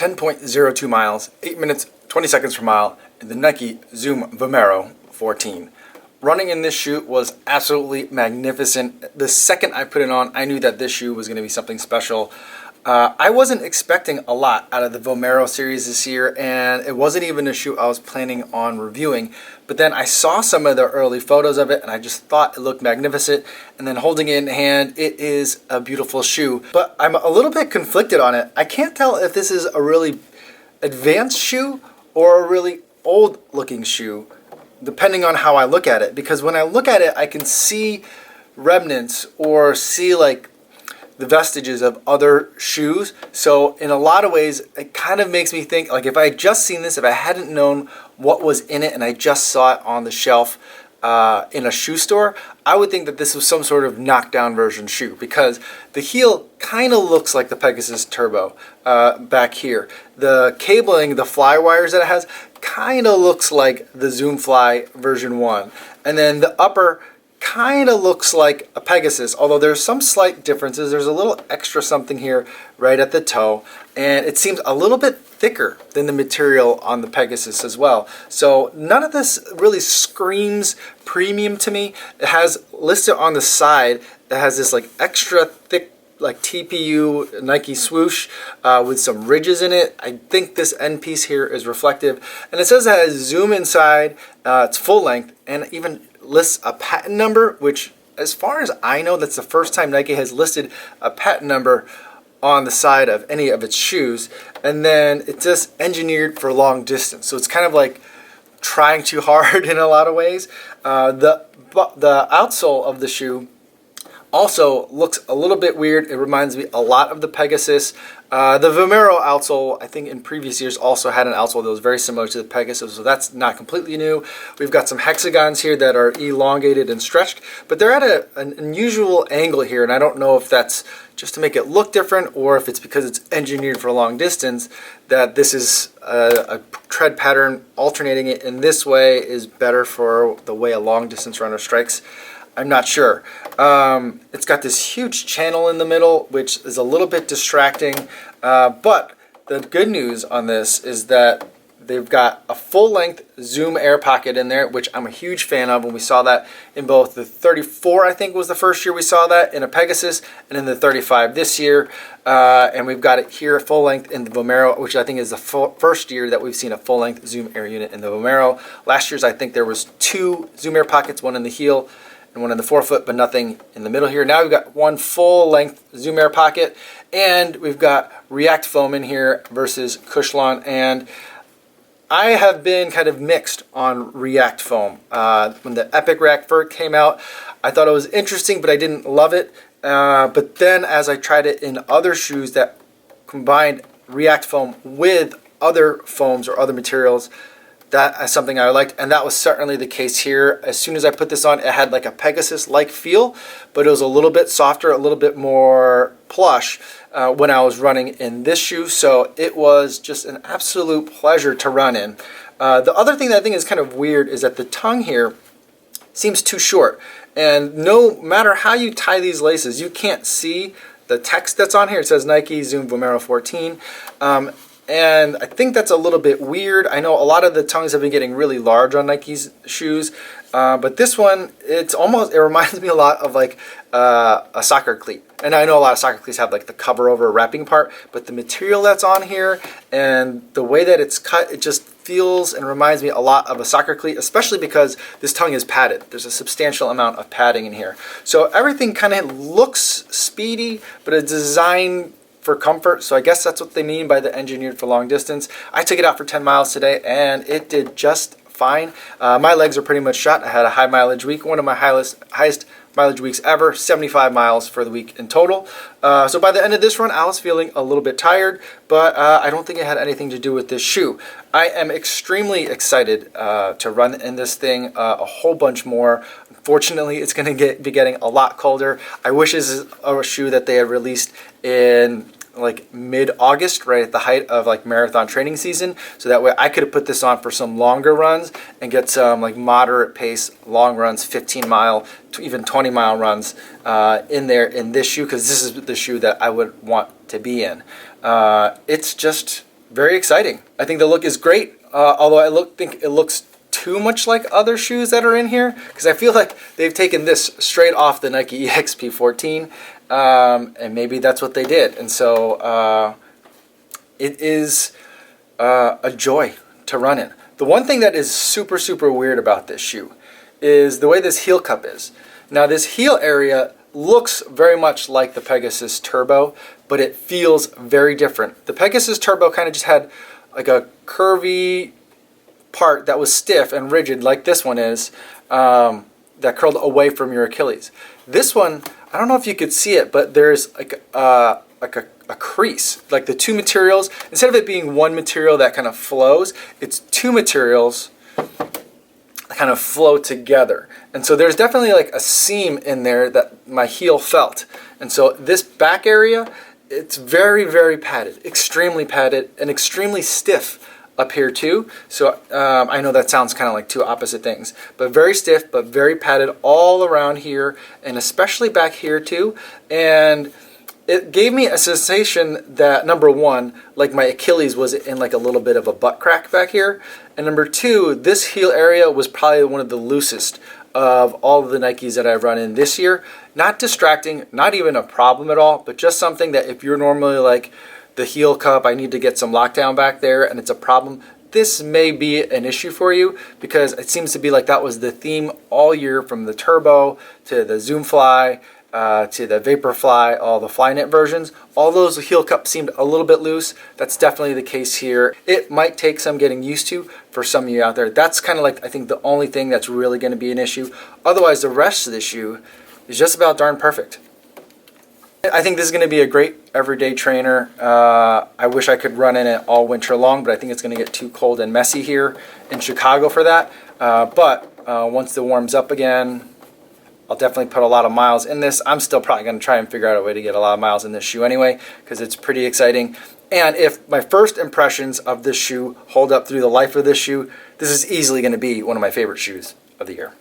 10.02 miles, 8 minutes, 20 seconds per mile in the Nike Zoom Vomero 14. Running in this shoe was absolutely magnificent. The second I put it on, I knew that this shoe was going to be something special. I wasn't expecting a lot out of the Vomero series this year, and it wasn't even a shoe I was planning on reviewing. But then I saw some of the early photos of it, and I just thought it looked magnificent. And then holding it in hand, it is a beautiful shoe. But I'm a little bit conflicted on it. I can't tell if this is a really advanced shoe or a really old-looking shoe, depending on how I look at it. Because when I look at it, I can see remnants or see like the vestiges of other shoes. So in a lot of ways, it kind of makes me think, like, if I had just seen this, if I hadn't known what was in it and I just saw it on the shelf in a shoe store, I would think that this was some sort of knockdown version shoe, because the heel kind of looks like the Pegasus Turbo back here. The cabling, the fly wires that it has, kind of looks like the Zoom Fly version 1. And then the upper kind of looks like a Pegasus, although there's some slight differences. There's a little extra something here right at the toe, and it seems a little bit thicker than the material on the Pegasus as well. So none of this really screams premium to me. It has listed on the side, it has this like extra thick like TPU Nike swoosh with some ridges in it. I think this end piece here is reflective, and it says it has zoom inside. It's full length, and even lists a patent number, which, as far as I know, that's the first time Nike has listed a patent number on the side of any of its shoes. And then it's just engineered for long distance, so it's kind of like trying too hard in a lot of ways. The outsole of the shoe also looks a little bit weird. It reminds me a lot of the Pegasus. The Vomero outsole, I think in previous years, also had an outsole that was very similar to the Pegasus, so that's not completely new. We've got some hexagons here that are elongated and stretched, but they're at an unusual angle here, and I don't know if that's just to make it look different or if it's because it's engineered for long distance, that this is a tread pattern. Alternating it in this way is better for the way a long distance runner strikes. I'm not sure. It's got this huge channel in the middle, which is a little bit distracting. But the good news on this is that they've got a full-length Zoom air pocket in there, which I'm a huge fan of. When we saw that in both the 34, I think was the first year we saw that in a Pegasus, and in the 35 this year. And we've got it here full-length in the Vomero, which I think is the first year that we've seen a full-length Zoom air unit in the Vomero. Last year's, I think there was 2 Zoom air pockets, one in the heel and one in the forefoot, but nothing in the middle here. Now we've got one full-length Zoom air pocket, and we've got React foam in here versus Cushlon. And I have been kind of mixed on React foam. When the Epic React first came out, I thought it was interesting, but I didn't love it. But then as I tried it in other shoes that combined React foam with other foams or other materials, that is something I liked, and that was certainly the case here. As soon as I put this on, it had like a Pegasus-like feel, but it was a little bit softer, a little bit more plush when I was running in this shoe. So it was just an absolute pleasure to run in. The other thing that I think is kind of weird is that the tongue here seems too short, and no matter how you tie these laces, you can't see the text that's on here. It says Nike Zoom Vomero 14. And I think that's a little bit weird. I know a lot of the tongues have been getting really large on Nike's shoes, but this one, it reminds me a lot of like a soccer cleat. And I know a lot of soccer cleats have like the cover over wrapping part, but the material that's on here and the way that it's cut, it just feels and reminds me a lot of a soccer cleat, especially because this tongue is padded. There's a substantial amount of padding in here. So everything kind of looks speedy, but it's designed for comfort. So I guess that's what they mean by the engineered for long distance. I took it out for 10 miles today, and it did just fine. My legs are pretty much shot. I had a high mileage week, one of my highest mileage weeks ever, 75 miles for the week in total. So by the end of this run, I was feeling a little bit tired, but I don't think it had anything to do with this shoe. I am extremely excited to run in this thing a whole bunch more. Unfortunately, it's going to be getting a lot colder. I wish this is a shoe that they had released in like mid-August, right at the height of like marathon training season, so that way I could have put this on for some longer runs and get some like moderate pace long runs, 15-mile to even 20-mile runs in there in this shoe, because this is the shoe that I would want to be in. It's just very exciting. I think the look is great, although I think it looks too much like other shoes that are in here, because I feel like they've taken this straight off the Nike EXP 14, and maybe that's what they did. And so it is a joy to run in. The one thing that is super, super weird about this shoe is the way this heel cup is. Now this heel area looks very much like the Pegasus Turbo, but it feels very different. The Pegasus Turbo kind of just had like a curvy part that was stiff and rigid like this one is, that curled away from your Achilles. This one, I don't know if you could see it, but there's like a crease. Like the two materials, instead of it being one material that kind of flows, it's two materials that kind of flow together. And so there's definitely like a seam in there that my heel felt. And so this back area, it's very, very padded, and extremely stiff up here too. So I know that sounds kind of like two opposite things, but very stiff, but very padded all around here, and especially back here too. And it gave me a sensation that, number one, like my Achilles was in like a little bit of a butt crack back here. And number two, this heel area was probably one of the loosest of all of the Nikes that I've run in this year. Not distracting, not even a problem at all, but just something that if you're normally like the heel cup, I need to get some lockdown back there and it's a problem, this may be an issue for you, because it seems to be like that was the theme all year, from the Turbo to the Zoom Fly, to the Vaporfly, all the Flyknit versions. All those heel cups seemed a little bit loose. That's definitely the case here. It might take some getting used to for some of you out there. That's kind of like, I think, the only thing that's really going to be an issue. Otherwise, the rest of the shoe is just about darn perfect. I think this is going to be a great everyday trainer. I wish I could run in it all winter long, but I think it's going to get too cold and messy here in Chicago for that. But once it warms up again, I'll definitely put a lot of miles in this. I'm still probably going to try and figure out a way to get a lot of miles in this shoe anyway, because it's pretty exciting. And if my first impressions of this shoe hold up through the life of this shoe, this is easily going to be one of my favorite shoes of the year.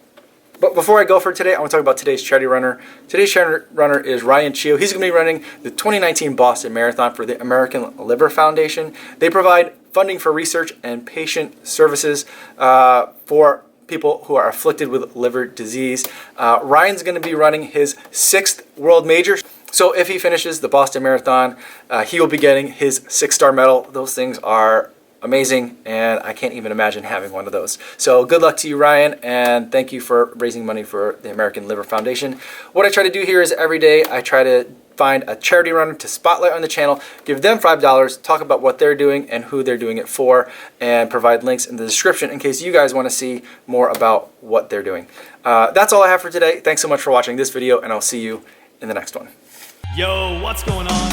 But before I go for today, I want to talk about today's charity runner. Today's charity runner is Ryan Chio. He's going to be running the 2019 Boston Marathon for the American Liver Foundation. They provide funding for research and patient services for people who are afflicted with liver disease. Ryan's going to be running his 6th world major. So if he finishes the Boston Marathon, he will be getting his 6-star medal. Those things are amazing, and I can't even imagine having one of those. So good luck to you, Ryan, and thank you for raising money for the American Liver Foundation. What I try to do here is every day I try to find a charity runner to spotlight on the channel, give them $5, talk about what they're doing and who they're doing it for, and provide links in the description in case you guys want to see more about what they're doing. That's all I have for today. Thanks so much for watching this video, and I'll see you in the next one. Yo, what's going on?